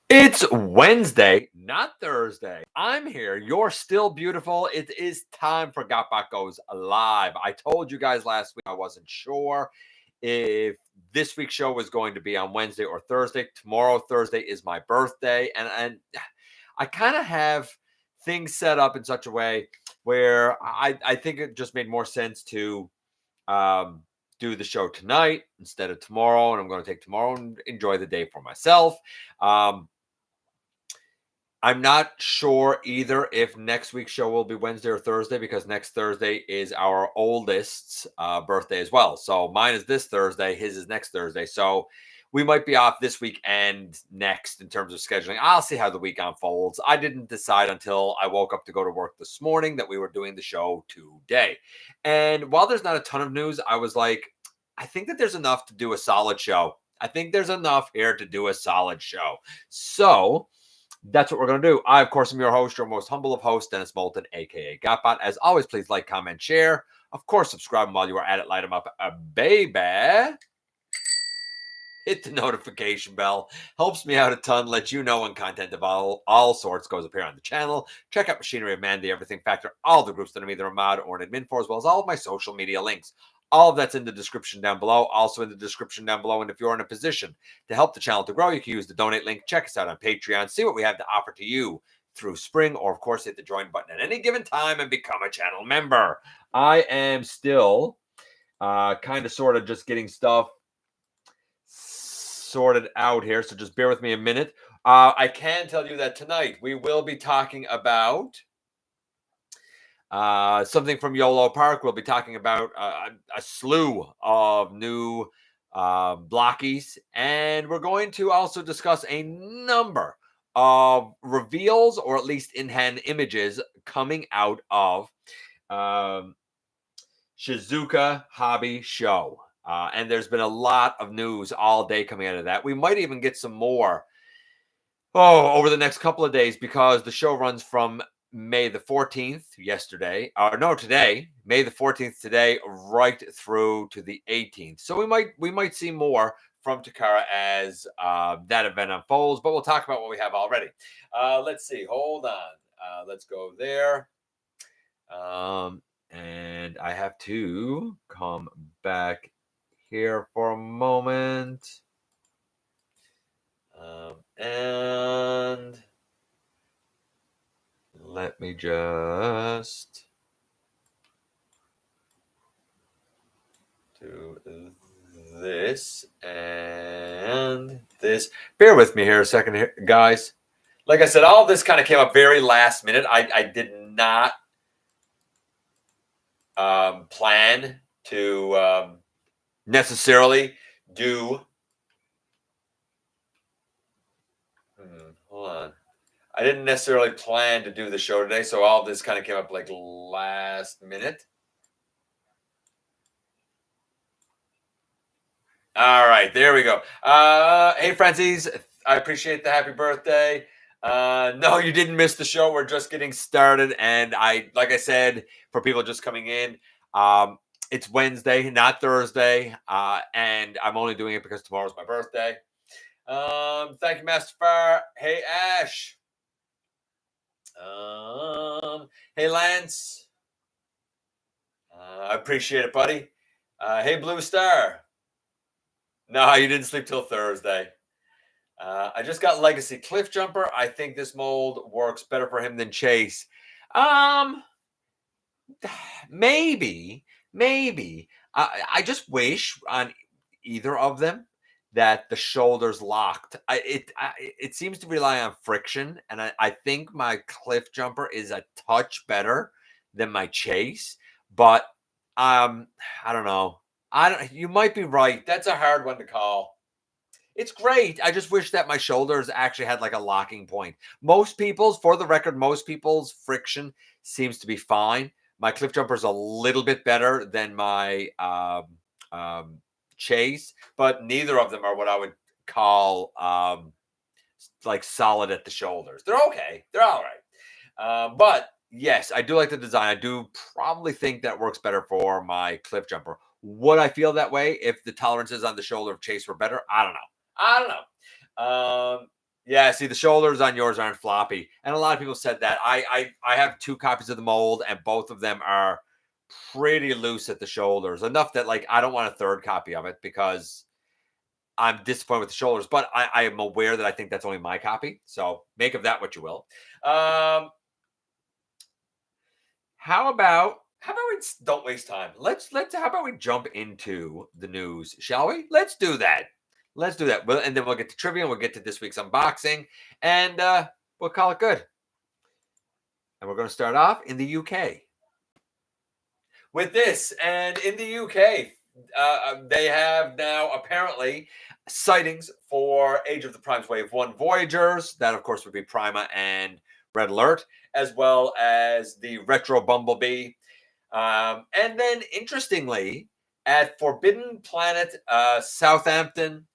It's Wednesday, not Thursday. I'm here. You're still beautiful. It is time for GotBot Goes live. I told you guys last week I wasn't sure if this week's show was going to be on Wednesday or Thursday. Tomorrow, Thursday, is my birthday, and I kind of have things set up in such a way where I think it just made more sense to um, do the show tonight instead of tomorrow, and I'm going to take tomorrow and enjoy the day for myself. Um, I'm not sure either if next week's show will be Wednesday or Thursday because next Thursday is our oldest's birthday as well. So mine is this Thursday, his is next Thursday. So we might be off this week and next in terms of scheduling. I'll see how the week unfolds. I didn't decide until I woke up to go to work this morning that we were doing the show today. And while there's not a ton of news, I was like, I think that there's enough to do a solid show. I think there's enough here to do a solid show. So that's what we're going to do. I, of course, am your host, your most humble of hosts, Dennis Moulton, a.k.a. GotBot. As always, please like, comment, share. Of course, subscribe, and while you are at it, light them up, baby. Hit the notification bell. Helps me out a ton. Lets you know when content of all sorts goes up here on the channel. Check out Machinery of Man, The Everything Factor, all the groups that I'm either a mod or an admin for, as well as all of my social media links. All of that's in the description down below. Also in the description down below. And if you're in a position to help the channel to grow, you can use the donate link. Check us out on Patreon. See what we have to offer to you through spring, or of course, hit the join button at any given time and become a channel member. I am still kind of sort of just getting stuff sorted out here, so just bear with me a minute. I can tell you that tonight we will be talking about something from Yolopark. We'll be talking about a slew of new Blokees, and we're going to also discuss a number of reveals, or at least in-hand images, coming out of Shizouka Hobby Show. And there's been a lot of news all day coming out of that. We might even get some more over the next couple of days, because the show runs from May the 14th, today, May the 14th today, right through to the 18th. So we might see more from Takara as that event unfolds, but we'll talk about what we have already. Let's see. Hold on. Let's go there. And I have to come back here for a moment. And let me just do this and this. Bear with me here a second, here, guys. Like I said, all this kind of came up very last minute. I did not plan to necessarily do. Hold on. I didn't necessarily plan to do the show today, so all this kind of came up like last minute. All right, there we go. Hey, Francis, I appreciate the happy birthday. No, you didn't miss the show. We're just getting started, and like I said, for people just coming in, it's Wednesday, not Thursday, and I'm only doing it because tomorrow's my birthday. Thank you, Master Fire. Hey, Ash. Hey, Lance. I appreciate it, buddy. Hey, Blue Star. No, you didn't sleep till Thursday. I just got Legacy Cliff Jumper. I think this mold works better for him than Chase. Maybe. I just wish on either of them that the shoulders locked. It seems to rely on friction, and I think my Cliff Jumper is a touch better than my Chase, but I don't know. You might be right. That's a hard one to call. It's great. I just wish that my shoulders actually had like a locking point. For the record, most people's friction seems to be fine. My Cliff Jumper is a little bit better than my Chase, but neither of them are what I would call like solid at the shoulders. They're okay. They're all right. But yes, I do like the design. I do probably think that works better for my Cliff Jumper. Would I feel that way if the tolerances on the shoulder of Chase were better? I don't know. Yeah, see, the shoulders on yours aren't floppy, and a lot of people said that. I have 2 copies of the mold, and both of them are pretty loose at the shoulders, enough that, like, I don't want a 3rd copy of it because I'm disappointed with the shoulders, but I am aware that I think that's only my copy, so make of that what you will. Um, how about we don't waste time? Let's how about we jump into the news, shall we? Let's do that. Let's do that. Well, and then we'll get to trivia, and we'll get to this week's unboxing, and we'll call it good. And we're going to start off in the UK with this. And in the UK, they have now apparently sightings for Age of the Primes Wave 1 Voyagers. That, of course, would be Prima and Red Alert, as well as the Retro Bumblebee. And then, interestingly, at Forbidden Planet Southampton,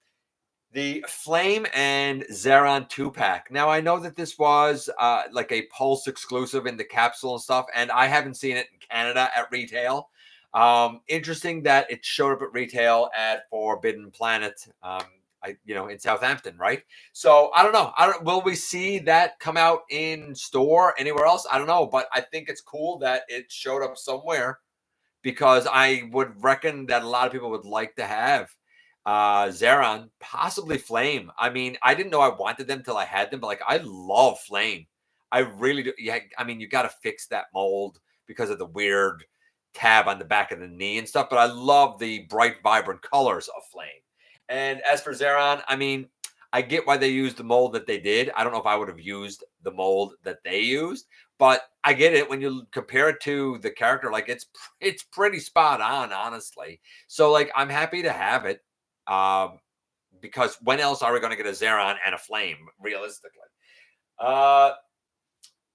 the Flame and Zeron 2-pack. Now, I know that this was like a Pulse exclusive in the capsule and stuff, and I haven't seen it in Canada at retail. Interesting that it showed up at retail at Forbidden Planet, in Southampton, right? So I don't know. Will we see that come out in store anywhere else? I don't know, but I think it's cool that it showed up somewhere because I would reckon that a lot of people would like to have Zeron, possibly Flame. I mean, I didn't know I wanted them till I had them, but like I love Flame. I really do. Yeah, I mean, you got to fix that mold because of the weird tab on the back of the knee and stuff, but I love the bright, vibrant colors of Flame. And as for Zeron, I mean, I get why they used the mold that they did. I don't know if I would have used the mold that they used, but I get it when you compare it to the character. Like it's pretty spot on, honestly. So like I'm happy to have it, um, because when else are we going to get a Zeron and a Flame realistically? Uh,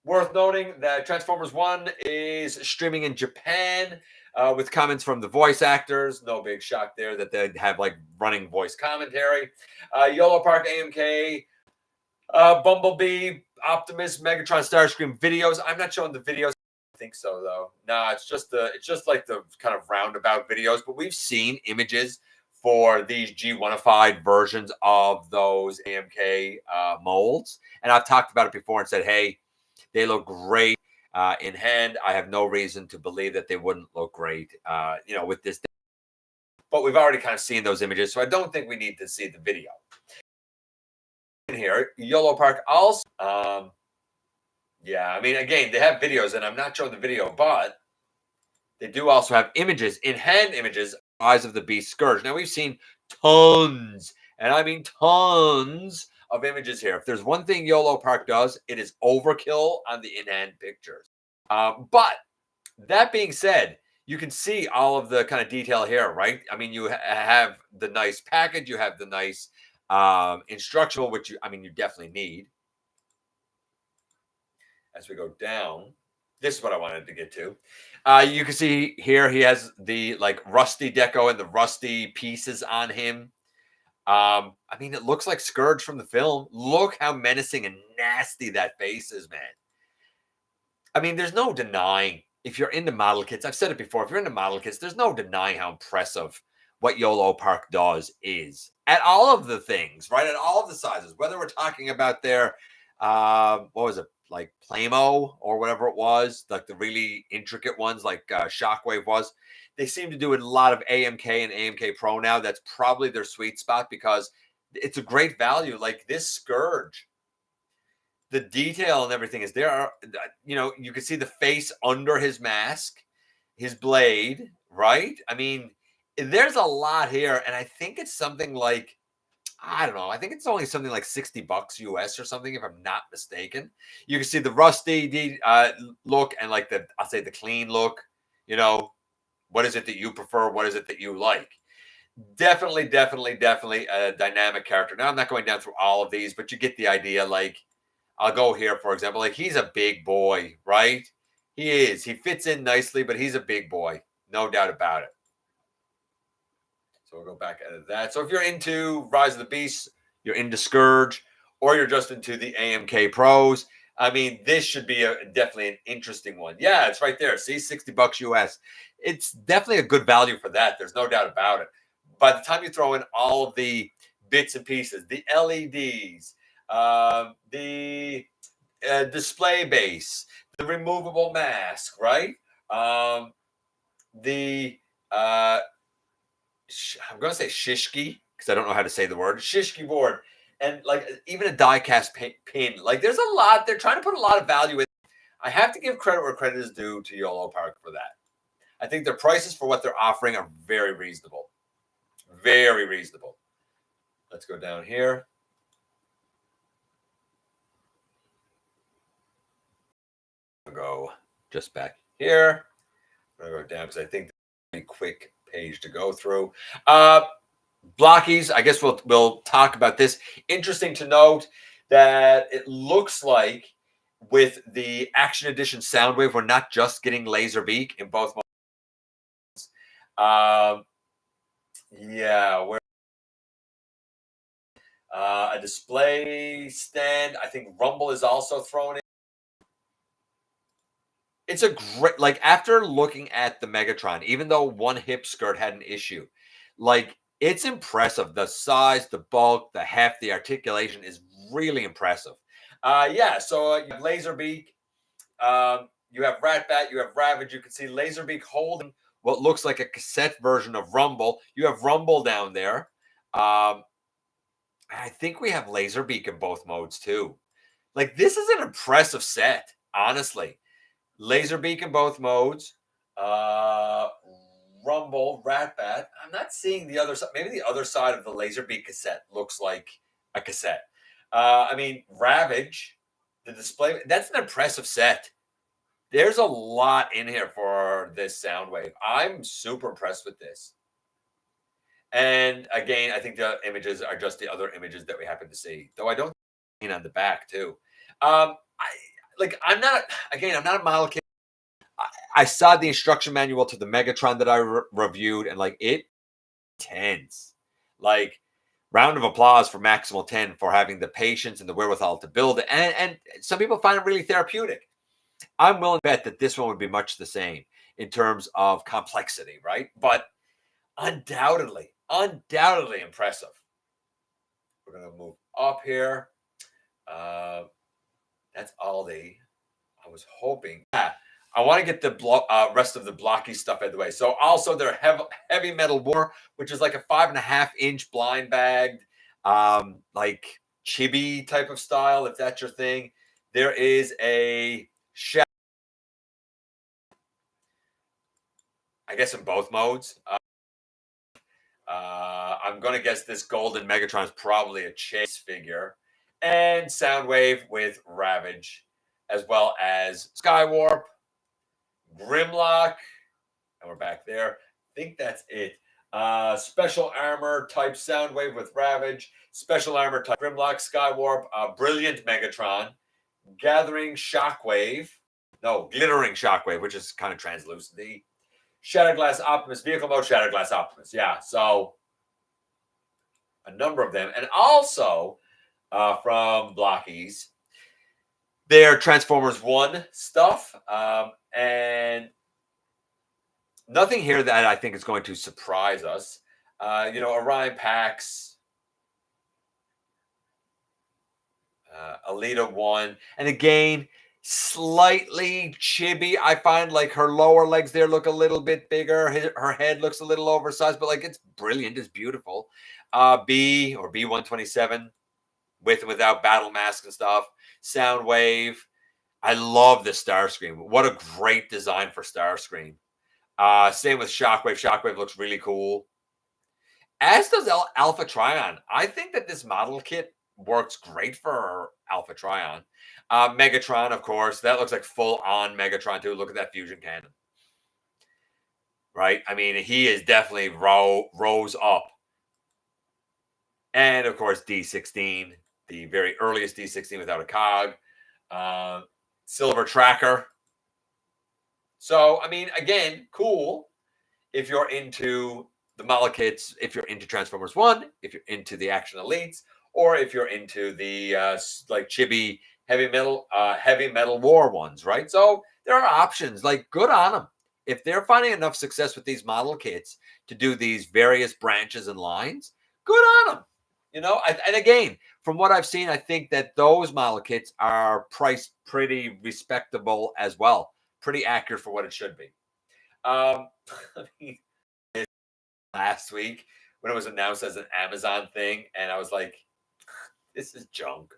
Worth noting that Transformers 1 is streaming in Japan with comments from the voice actors. No big shock there that they'd have like running voice commentary. Yolopark AMK, Bumblebee, Optimus, Megatron, Starscream videos. I'm not showing the videos. I think so though. No, it's just like the kind of roundabout videos. But we've seen images for these G1ified versions of those AMK molds, and I've talked about it before and said, hey, they look great in hand. I have no reason to believe that they wouldn't look great, with this. But we've already kind of seen those images, so I don't think we need to see the video. In here, Yolopark also. Yeah, I mean, again, they have videos, and I'm not showing the video, but they do also have images, in-hand images, Eyes of the Beast Scourge. Now, we've seen tons, and I mean tons of images here. If there's one thing Yolopark does, it is overkill on the in-hand pictures. But that being said, you can see all of the kind of detail here, right? I mean, you have the nice package, you have the nice instructional, which you definitely need. As we go down, this is what I wanted to get to. You can see here he has the like rusty deco and the rusty pieces on him. It looks like Scourge from the film. Look how menacing and nasty that face is, man. I mean, there's no denying if you're into model kits. I've said it before. If you're into model kits, there's no denying how impressive what Yolopark does is at all of the things, right? At all of the sizes, whether we're talking about their, what was it? Like Playmo or whatever it was, like the really intricate ones like Shockwave was. They seem to do a lot of AMK and AMK Pro now. That's probably their sweet spot because it's a great value. Like this Scourge, the detail and everything is there. You can see the face under his mask, his blade, right? I mean, there's a lot here. And I think it's something like, I don't know. I think it's only something like $60 US or something, if I'm not mistaken. You can see the rusty look and like I'll say the clean look. What is it that you prefer? What is it that you like? Definitely a dynamic character. Now, I'm not going down through all of these, but you get the idea. Like, I'll go here, for example. Like, he's a big boy, right? He is. He fits in nicely, but he's a big boy. No doubt about it. So we'll go back out of that. So if you're into Rise of the Beast, you're into Scourge, or you're just into the AMK Pros, this should be definitely an interesting one. Yeah, it's right there. See, $60 US. It's definitely a good value for that. There's no doubt about it. By the time you throw in all of the bits and pieces, the LEDs, the display base, the removable mask, right? The I'm going to say shishki because I don't know how to say the word shishki board, and like even a die-cast pin. Like there's a lot. They're trying to put a lot of value in. I have to give credit where credit is due to Yolopark for that. I think their prices for what they're offering are very reasonable. Very reasonable. Let's go down here. I'll go just back here. I'm going to go down because I think it's a quick page to go through. Blokees, I guess we'll talk about this. Interesting to note that it looks like with the Action Edition Soundwave, we're not just getting Laserbeak in both modes. Yeah, we're a display stand. I think Rumble is also thrown in. It's a great, like after looking at the Megatron, even though one hip skirt had an issue, like it's impressive. The size, the bulk, the heft, the articulation is really impressive. Yeah, so you have Laserbeak, you have Ratbat, you have Ravage. You can see Laserbeak holding what looks like a cassette version of Rumble. You have Rumble down there. I think we have Laserbeak in both modes too. Like this is an impressive set, honestly. Laserbeak in both modes. Rumble, Ratbat. I'm not seeing the other side. Maybe the other side of the Laserbeak cassette looks like a cassette. I mean, Ravage, the display. That's an impressive set. There's a lot in here for this Soundwave. I'm super impressed with this. And again, I think the images are just the other images that we happen to see. Though I don't see on the back too. I'm not a model kit. I saw the instruction manual to the Megatron that I reviewed, and like it tense. Like round of applause for Maximal 10 for having the patience and the wherewithal to build it. And some people find it really therapeutic. I'm willing to bet that this one would be much the same in terms of complexity, right? But undoubtedly impressive. We're going to move up here. That's all I was hoping. Yeah, I want to get the rest of the blocky stuff out of the way. So also their heavy metal war, which is like a 5.5-inch blind bagged, like chibi type of style, if that's your thing. There is a I guess in both modes. I'm going to guess this golden Megatron is probably a chase figure. And Soundwave with Ravage, as well as Skywarp, Grimlock, and we're back there. I think that's it. Special armor type Soundwave with Ravage, special armor type Grimlock, Skywarp, Brilliant Megatron, Gathering Shockwave, no, Glittering Shockwave, which is kind of translucent. Shatterglass Optimus, vehicle mode, Shatterglass Optimus. Yeah, so a number of them. And also from Blokees, their Transformers 1 stuff. And nothing here that I think is going to surprise us. Orion Pax, Alita 1. And again, slightly chibi. I find like her lower legs there look a little bit bigger. Her head looks a little oversized, but like it's brilliant. It's beautiful. B or B127 with and without battle mask and stuff. Soundwave. I love the Starscream. What a great design for Starscream. Same with Shockwave. Shockwave looks really cool. As does Alpha Trion. I think that this model kit works great for Alpha Trion. Megatron, of course. That looks like full-on Megatron, too. Look at that fusion cannon. Right? I mean, he is definitely rose up. And, of course, D16. The very earliest D16 without a cog. Silver Tracker. So, I mean, again, cool. If you're into the model kits, if you're into Transformers 1, if you're into the Action Elites, or if you're into the like chibi heavy metal war ones, right? So there are options. Like, good on them. If they're finding enough success with these model kits to do these various branches and lines, good on them. And again, from what I've seen, I think that those model kits are priced pretty respectable as well, pretty accurate for what it should be. Um, I mean, last week when it was announced as an Amazon thing, and I was like, this is junk.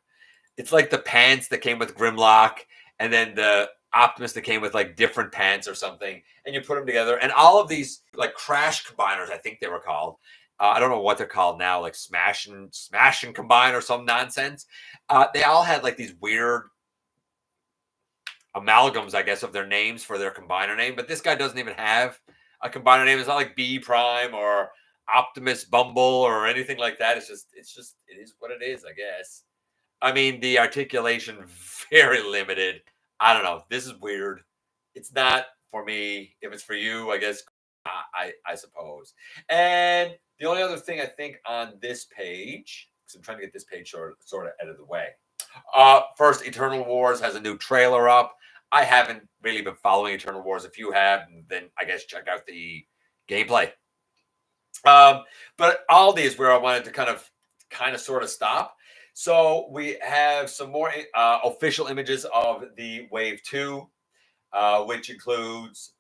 It's like the pants that came with Grimlock, and then the Optimus that came with like different pants or something, and you put them together, and all of these like crash combiners, I think they were called. I don't know what they're called now, like smash and combine or some nonsense. They all had like these weird amalgams, I guess, of their names for their combiner name, but this guy doesn't even have a combiner name. It's not like B Prime or Optimus Bumble or anything like that. It is what it is, I guess. I mean, the articulation very limited. I don't know. This is weird. It's not for me. If it's for you, I guess I suppose. And the only other thing I think on this page, because I'm trying to get this page sort of out of the way. First, Eternal Wars has a new trailer up. I haven't really been following Eternal Wars. If you have, then I guess check out the gameplay. But Aldi is where I wanted to kind of sort of stop. So we have some more official images of the Wave 2, which includes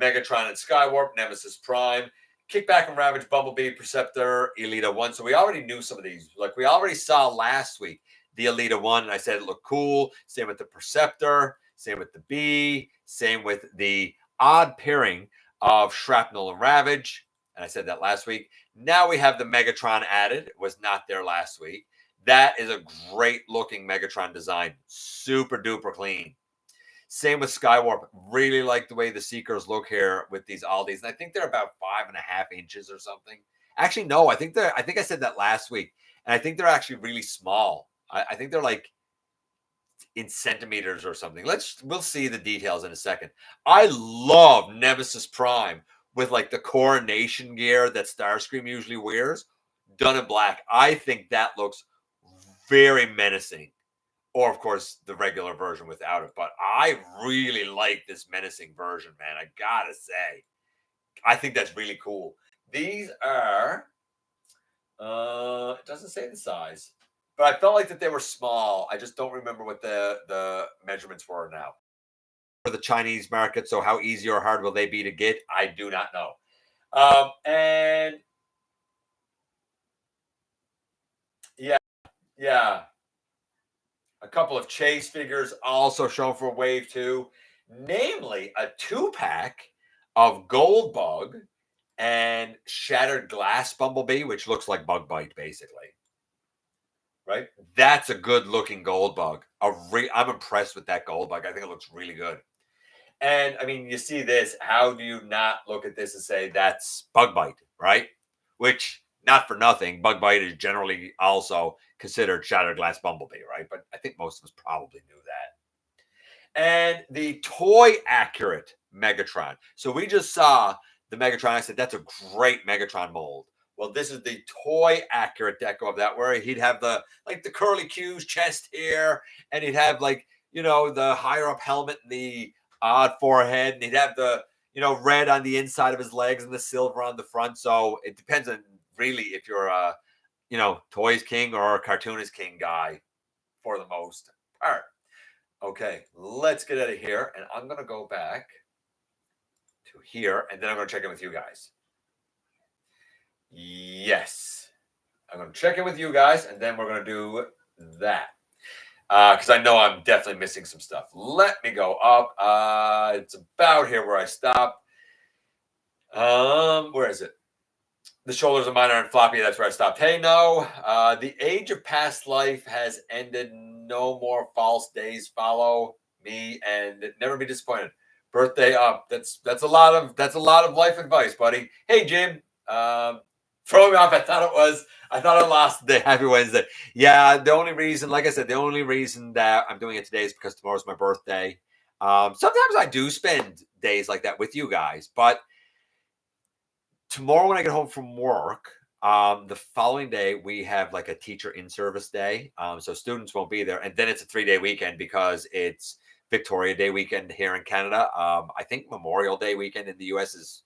Megatron and Skywarp, Nemesis Prime, Kickback and Ravage, Bumblebee, Perceptor, Elita 1. So we already knew some of these. Like we already saw last week the Elita 1, and I said it looked cool. Same with the Perceptor, same with the Bee, same with the odd pairing of Shrapnel and Ravage. And I said that last week. Now we have the Megatron added. It was not there last week. That is a great looking Megatron design. Super duper clean. Same with Skywarp. Really like the way the Seekers look here with these Aldis. And I think they're about 5.5 inches or something. Actually, no, I think I said that last week. And I think they're actually really small. I think they're like in centimeters or something. We'll see the details in a second. I love Nemesis Prime with like the coronation gear that Starscream usually wears, done in black. I think that looks very menacing. Or, of course, the regular version without it. But I really like this menacing version, man. I gotta say. I think that's really cool. These are, it doesn't say the size. But I felt like that they were small. I just don't remember what the measurements were now. For the Chinese market, so how easy or hard will they be to get? I do not know. And yeah. A couple of chase figures also shown for Wave 2, namely a 2-pack of Gold Bug and Shattered Glass Bumblebee, which looks like Bug Bite, basically. Right? That's a good-looking Gold Bug. I'm impressed with that Gold Bug. I think it looks really good. And, I mean, you see this. How do you not look at this and say that's Bug Bite, right? Which, not for nothing, Bug Bite is generally also considered Shattered Glass Bumblebee, right? But I think most of us probably knew that. And the toy accurate Megatron. So we just saw the Megatron. I said, that's a great Megatron mold. Well, this is the toy accurate deco of that, where he'd have the curly Q's chest here, and he'd have the higher up helmet and the odd forehead, and he'd have the red on the inside of his legs and the silver on the front. So it depends on really if you're a Toys King or a Cartoonist King guy for the most part. Okay, let's get out of here, and I'm gonna go back to here, and then I'm gonna check in with you guys. Yes, I'm gonna check in with you guys, and then we're gonna do that. Because I know I'm definitely missing some stuff. Let me go up. It's about here where I stopped. Where is it? The shoulders of mine are floppy. That's where I stopped. Hey, no. The age of past life has ended. No more false days follow me, and never be disappointed. Birthday up. That's a lot of life advice, buddy. Hey, Jim. Throw me off. I thought I lost the Happy Wednesday. Yeah, the only reason that I'm doing it today is because tomorrow's my birthday. Sometimes I do spend days like that with you guys, but tomorrow when I get home from work, the following day we have like a teacher in-service day. So students won't be there. And then it's a 3-day weekend because it's Victoria Day weekend here in Canada. I think Memorial Day weekend in the US is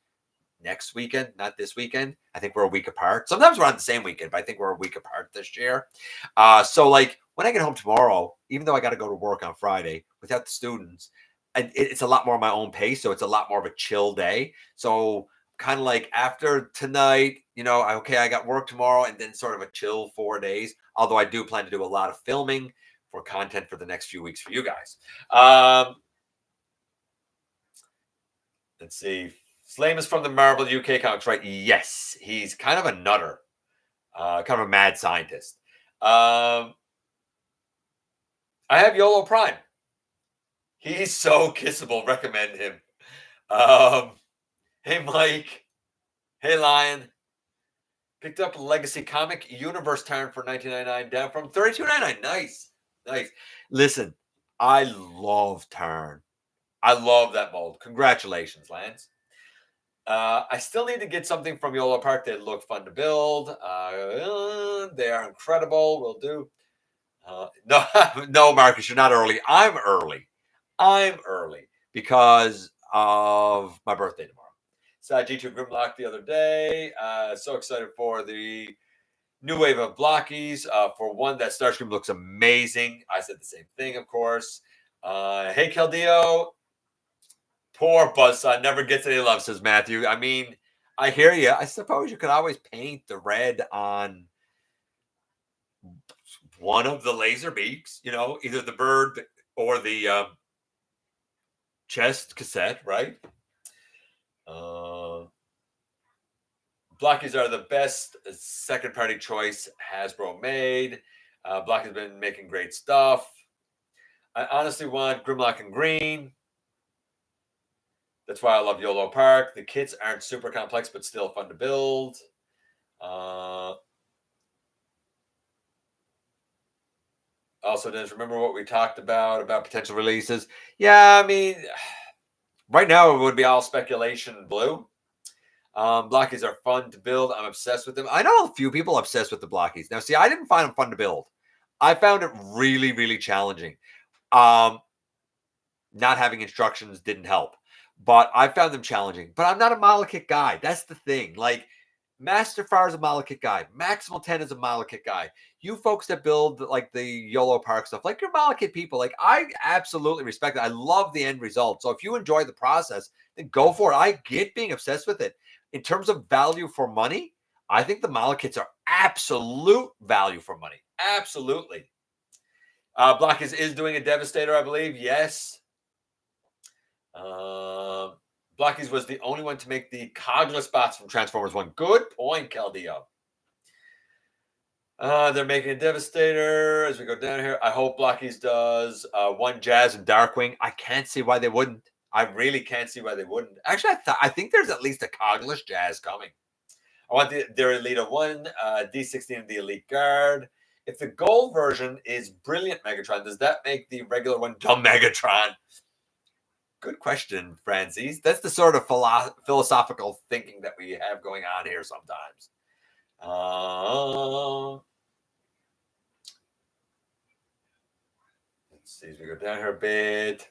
next weekend, not this weekend. I think we're a week apart. Sometimes we're on the same weekend, but I think we're a week apart this year. So like when I get home tomorrow, even though I got to go to work on Friday without the students, it's a lot more my own pace. So it's a lot more of a chill day. So kind of like after tonight, okay, I got work tomorrow and then sort of a chill 4 days. Although I do plan to do a lot of filming for content for the next few weeks for you guys. Let's see. Slame is from the Marvel UK comics, right? Yes, he's kind of a nutter, kind of a mad scientist. I have YOLO Prime. He's so kissable. Recommend him. Hey, Mike. Hey, Lion. Picked up a Legacy Comic Universe Tarn for $19.99 down from $32.99. Nice. Nice. Listen, I love Tarn. I love that mold. Congratulations, Lance. I still need to get something from Yolopark that look fun to build. They are incredible. Will do. No, no, Marcus, you're not early. I'm early. I'm early because of my birthday tomorrow. Saw G2 Grimlock the other day. So excited for the new wave of Blokees. For one, that Starscream looks amazing. I said the same thing, of course. Hey, Keldeo. Poor Buzzsaw never gets any love, says Matthew. I mean, I hear you. I suppose you could always paint the red on one of the laser beaks, either the bird or the chest cassette, right? Blokees are the best second-party choice Hasbro made. Blokees has been making great stuff. I honestly want Grimlock in green. That's why I love YOLO Park. The kits aren't super complex, but still fun to build. Also, Dennis, remember what we talked about potential releases? Yeah, I mean, right now it would be all speculation blue. Blokees are fun to build. I'm obsessed with them. I know a few people obsessed with the Blokees. Now, see, I didn't find them fun to build. I found it really, really challenging. Not having instructions didn't help. But I found them challenging. But I'm not a Malekith guy. That's the thing. Like, Master Far is a Malekith guy. Maximal 10 is a Malekith guy. You folks that build like the YOLO Park stuff, like your Malekith people, like I absolutely respect it. I love the end result. So if you enjoy the process, then go for it. I get being obsessed with it. In terms of value for money, I think the Malekiths are absolute value for money. Absolutely. Blokees is doing a Devastator, I believe. Yes. Blokees was the only one to make the cogless bots from Transformers 1. Good point, Keldeo. They're making a Devastator as we go down here. I hope Blokees does one Jazz and Darkwing. I can't see why they wouldn't. I really can't see why they wouldn't. Actually, I think there's at least a cogless Jazz coming. I want their Elite 1, D16 and the Elite Guard. If the gold version is Brilliant Megatron, does that make the regular one Dumb Megatron? Good question, Francis. That's the sort of philosophical thinking that we have going on here sometimes. Let's see as we go down here a bit.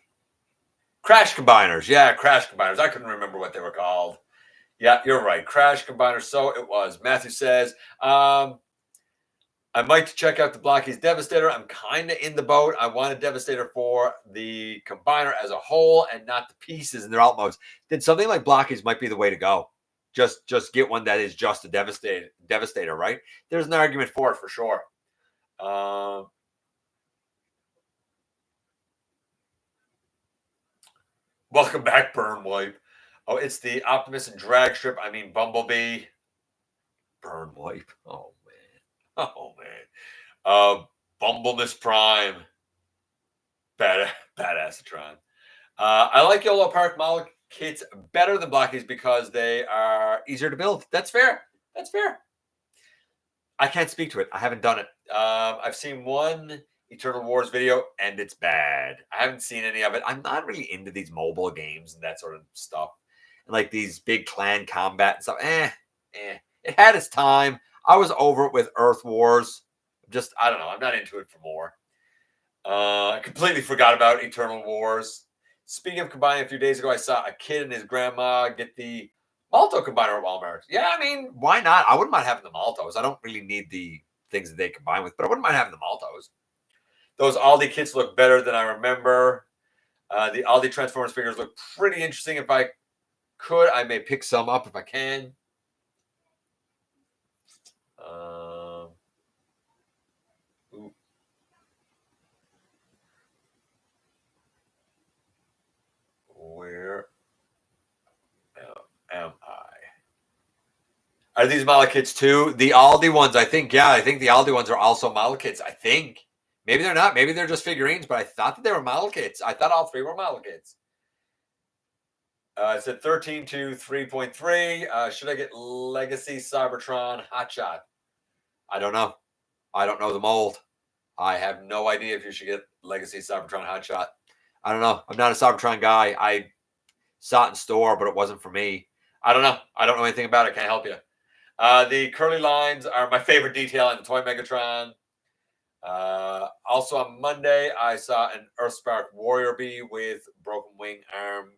Crash Combiners. Yeah, Crash Combiners. I couldn't remember what they were called. Yeah, you're right. Crash Combiners. So it was. Matthew says, I might check out the Blokees Devastator. I'm kind of in the boat. I want a Devastator for the Combiner as a whole and not the pieces in their alt modes. Then something like Blokees might be the way to go. Just get one that is just a Devastator, right? There's an argument for it for sure. Welcome back, Burn Wipe. Oh, it's the Optimus and Drag Strip. I mean, Bumblebee. Burn Wipe. Oh, man. Oh, man. Bumblemus Prime. Badassatron. I like YOLO Park model kits better than Blokees because they are easier to build. That's fair. That's fair. I can't speak to it. I haven't done it. I've seen one Eternal Wars video and it's bad. I haven't seen any of it. I'm not really into these mobile games and that sort of stuff. And like these big clan combat and stuff. It had its time. I was over it with Earth Wars. I don't know. I'm not into it for more. I completely forgot about Eternal Wars. Speaking of combining, a few days ago, I saw a kid and his grandma get the Malto combiner at Walmart. Yeah, I mean, why not? I wouldn't mind having the Maltos. I don't really need the things that they combine with, but I wouldn't mind having the Maltos. Those Aldi kits look better than I remember. The Aldi Transformers figures look pretty interesting. If I could, I may pick some up if I can. Where am I? Are these model kits too? The Aldi ones, I think. Yeah, I think the Aldi ones are also model kits. I think. Maybe they're not. Maybe they're just figurines, but I thought that they were model kits. I thought all three were model kits. It said 13 to 3.3. Should I get Legacy Cybertron Hotshot? I don't know. I don't know the mold. I have no idea if you should get Legacy Cybertron Hotshot. I don't know. I'm not a Cybertron guy. I saw it in store, but it wasn't for me. I don't know. I don't know anything about it. Can't help you. The curly lines are my favorite detail in the Toy Megatron. Also on Monday, I saw an Earthspark Warrior Bee with broken wing arm.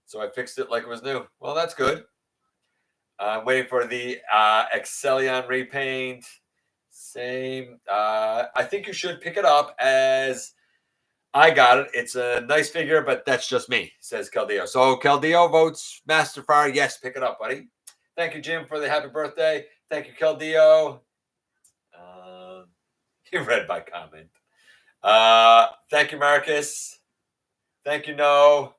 So I fixed it like it was new. Well, that's good. I'm waiting for the Excellion repaint. Same. I think you should pick it up as I got it. It's a nice figure, but that's just me, says Caldeo. So Caldeo votes Master Fire. Yes, pick it up, buddy. Thank you, Jim, for the happy birthday. Thank you, Caldeo. You read my comment. Thank you, Marcus. Thank you, No.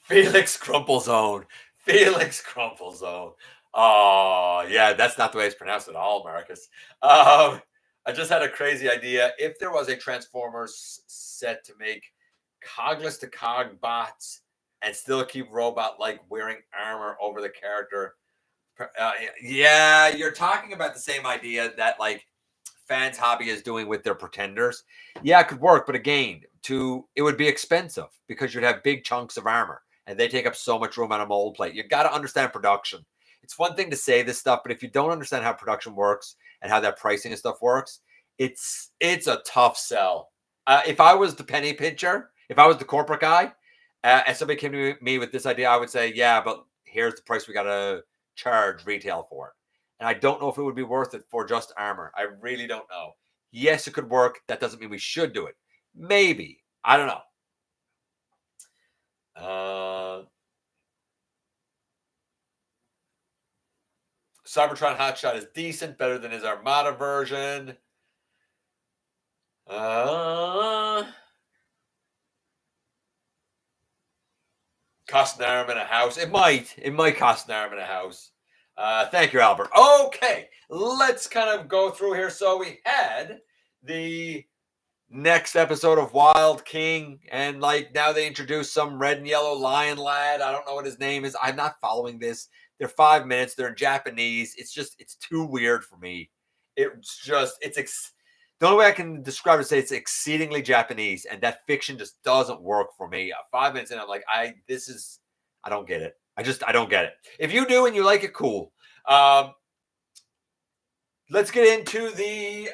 Felix Crumplezone. Felix Crumplezone. Oh, yeah, that's not the way it's pronounced at all, Marcus. I just had a crazy idea. If there was a Transformers set to make cogless to cog bots and still keep robot like wearing armor over the character. Yeah, you're talking about the same idea that like Fans Hobby is doing with their pretenders. Yeah, it could work, but again, it would be expensive because you'd have big chunks of armor and they take up so much room on a mold plate. You got to understand production. It's one thing to say this stuff, but if you don't understand how production works and how that pricing and stuff works, it's a tough sell. If I was the penny pincher, if I was the corporate guy, and somebody came to me with this idea, I would say, yeah, but here's the price we got to charge retail for it. And I don't know if it would be worth it for just armor. I really don't know. Yes, it could work. That doesn't mean we should do it. Maybe. I don't know. Cybertron Hotshot is decent, better than his Armada version. Cost an arm and a house. It might cost an arm and a house. Thank you, Albert. Okay, let's kind of go through here. So we had the next episode of Wild King, and like now they introduced some red and yellow lion lad. I don't know what his name is. I'm not following this. They're 5 minutes. They're in Japanese. It's too weird for me. The only way I can describe it is say it's exceedingly Japanese, and that fiction just doesn't work for me. 5 minutes in, I'm like, I don't get it. I don't get it. If you do and you like it, cool. Let's get into the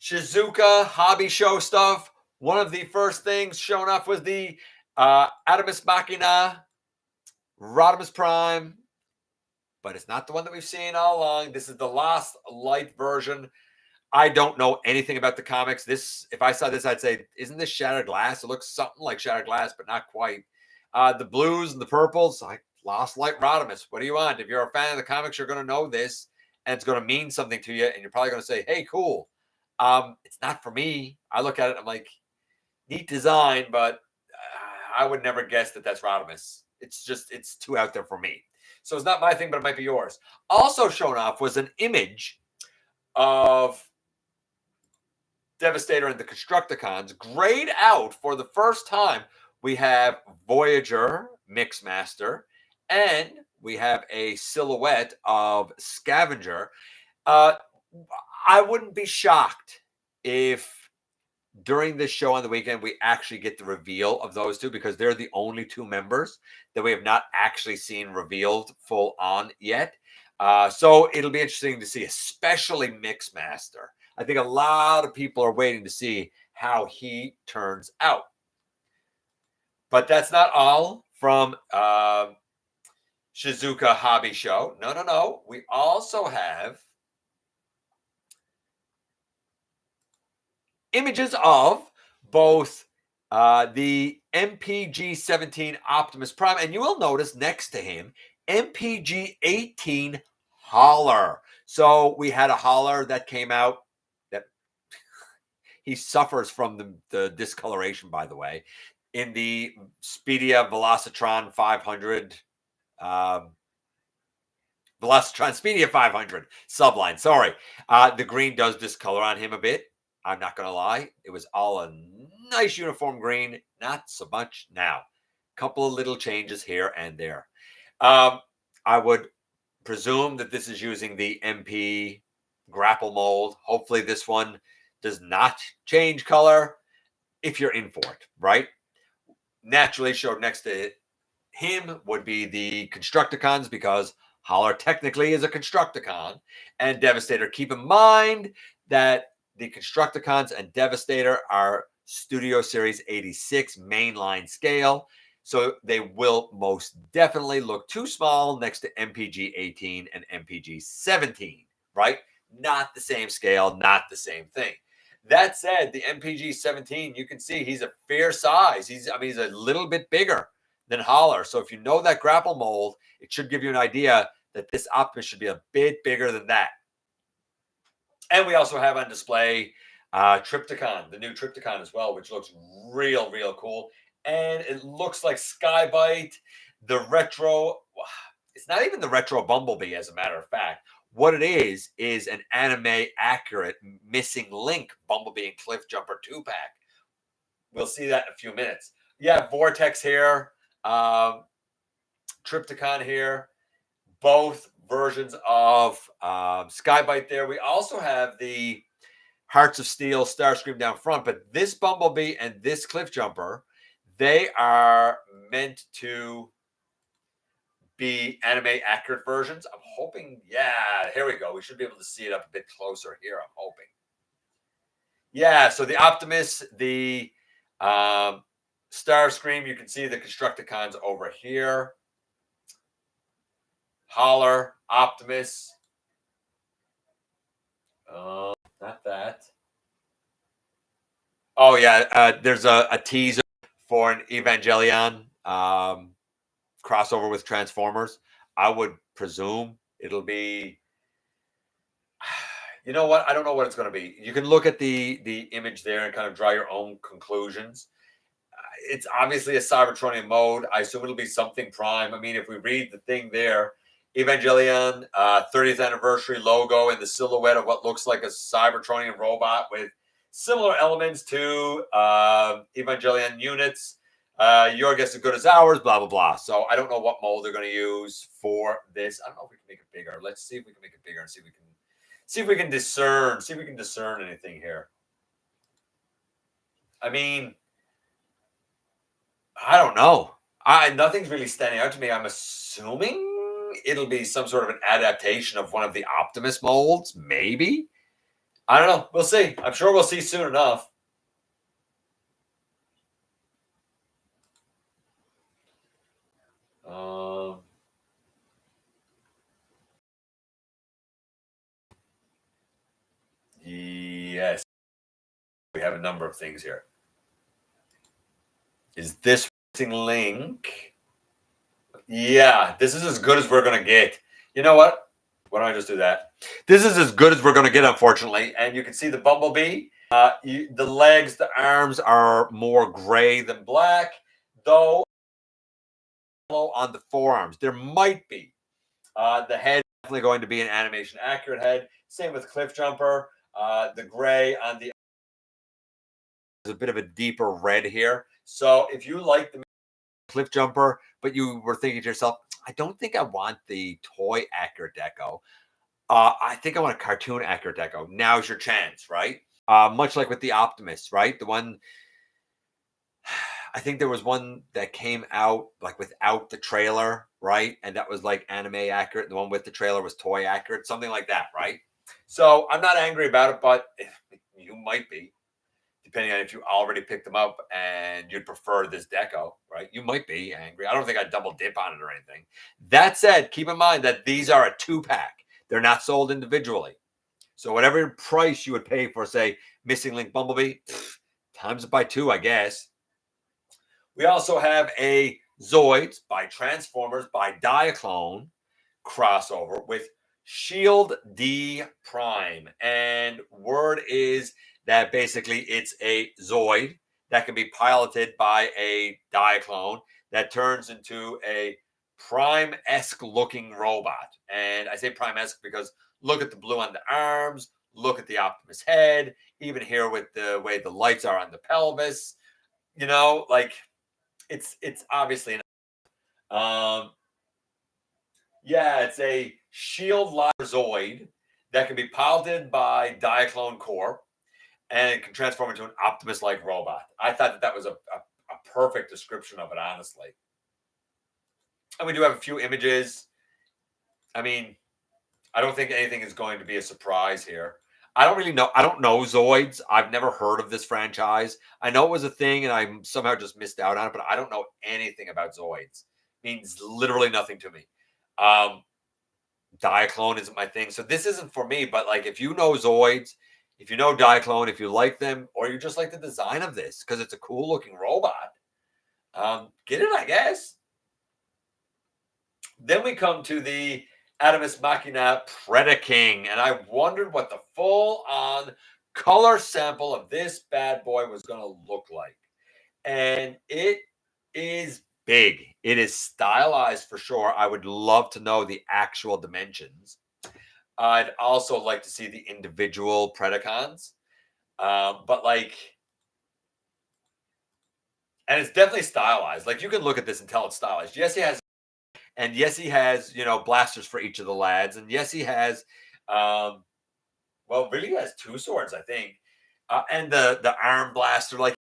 Shizouka Hobby Show stuff. One of the first things shown off was the Adamus Machina Rodimus Prime, but it's not the one that we've seen all along. This is the Lost Light version. I don't know anything about the comics. If I saw this, I'd say, isn't this Shattered Glass? It looks something like Shattered Glass, but not quite. The blues and the purples, like Lost Light Rodimus. What do you want? If you're a fan of the comics, you're going to know this, and it's going to mean something to you, and you're probably going to say, hey, cool. It's not for me. I look at it, I'm like, neat design, but I would never guess that that's Rodimus. It's too out there for me. So it's not my thing, but it might be yours. Also shown off was an image of Devastator and the Constructicons grayed out for the first time. We have Voyager Mixmaster, and we have a silhouette of Scavenger. I wouldn't be shocked if during this show on the weekend we actually get the reveal of those two, because they're the only two members that we have not actually seen revealed full on yet. So it'll be interesting to see, especially Mixmaster. I think a lot of people are waiting to see how he turns out. But that's not all from Shizuoka Hobby Show. No. We also have images of both the MPG-17 Optimus Prime, and you will notice next to him, MPG-18 Holler. So we had a Holler that came out that he suffers from the discoloration, by the way, in the Speedia Velocitron 500 Velocitron Speedia 500 subline. Sorry. The green does discolor on him a bit. I'm not going to lie. It was all a nice uniform green. Not so much now. Couple of little changes here and there. I would presume that this is using the MP grapple mold. Hopefully this one does not change color if you're in for it, right? Naturally showed next to him would be the Constructicons, because Holler technically is a Constructicon, and Devastator. Keep in mind that the Constructicons and Devastator are Studio Series 86 mainline scale, so they will most definitely look too small next to MPG 18 and MPG 17, right? Not the same scale, not the same thing. That said, the MPG 17, you can see he's a fair size. He's a little bit bigger than Holler. So if you know that grapple mold, it should give you an idea that this Optimus should be a bit bigger than that. And we also have on display Trypticon, the new Trypticon as well, which looks real cool. And it looks like Skybite, the retro. It's not even the retro Bumblebee, as a matter of fact. What it is an anime accurate Missing Link Bumblebee and Cliffjumper 2-pack. We'll see that in a few minutes. Yeah, Vortex here. Trypticon here, both versions of Skybite there. We also have the Hearts of Steel Starscream down front, but this Bumblebee and this Cliffjumper, they are meant to be anime accurate versions. I'm hoping, yeah, here we go. We should be able to see it up a bit closer here, I'm hoping. Yeah, so the Optimus, the Starscream, you can see the Constructicons over here. Holler, Optimus. Not that. Oh, yeah. There's a teaser for an Evangelion crossover with Transformers. I would presume it'll be. You know what? I don't know what it's going to be. You can look at the image there and kind of draw your own conclusions. It's obviously a Cybertronian mode. I assume it'll be something Prime. I mean, if we read the thing there, Evangelion 30th anniversary logo and the silhouette of what looks like a Cybertronian robot with similar elements to Evangelion units. Your guess is as good as ours, blah, blah, blah. So I don't know what mold they're going to use for this. I don't know if we can make it bigger. Let's see if we can make it bigger and see if we can discern anything here. I mean, I don't know. Nothing's really standing out to me. I'm assuming it'll be some sort of an adaptation of one of the Optimus molds, maybe. I don't know. We'll see. I'm sure we'll see soon enough. Yes. We have a number of things here. Is this link? Yeah, this is as good as we're going to get. You know what? Why don't I just do that? This is as good as we're going to get, unfortunately. And you can see the Bumblebee. The legs, the arms are more gray than black, though on the forearms. There might be. The head definitely going to be an animation accurate head. Same with Cliffjumper. The gray on the there's a bit of a deeper red here. So if you like the Cliffjumper, but you were thinking to yourself, I don't think I want the toy accurate deco. I think I want a cartoon accurate deco. Now's your chance, right? Much like with the Optimus, right? The one, I think there was one that came out like without the trailer, right? And that was like anime accurate. The one with the trailer was toy accurate, something like that, right? So I'm not angry about it, but you might be. depending on if you already picked them up and you'd prefer this deco, right? You might be angry. I don't think I'd double dip on it or anything. That said, keep in mind that these are a 2-pack. They're not sold individually. So whatever price you would pay for, say, Missing Link Bumblebee, times it by 2, I guess. We also have a Zoids by Transformers by Diaclone crossover with Shield D Prime. And word is that basically it's a Zoid that can be piloted by a Diaclone that turns into a Prime-esque looking robot. And I say Prime-esque because look at the blue on the arms, look at the Optimus head, even here with the way the lights are on the pelvis. You know, like it's obviously yeah, it's a Shield Zoid that can be piloted by Diaclone Corp and it can transform into an Optimus-like robot. I thought that was a perfect description of it, honestly. And we do have a few images. I mean, I don't think anything is going to be a surprise here. I don't really know. I don't know Zoids. I've never heard of this franchise. I know it was a thing and I somehow just missed out on it, but I don't know anything about Zoids. It means literally nothing to me. Diaclone isn't my thing. So this isn't for me, but like if you know Zoids, if you know Diaclone, if you like them, or you just like the design of this because it's a cool looking robot, get it, I guess. Then we come to the Adamus Machina Predaking, and I wondered what the full-on color sample of this bad boy was going to look like. And it is big. It is stylized for sure. I would love to know the actual dimensions. I'd also like to see the individual Predacons. But like, and it's definitely stylized. Like you can look at this and tell it's stylized. Yes, he has, and yes, he has, you know, blasters for each of the lads. And yes, he has, well, really he has 2 swords, I think. And the arm blaster. Like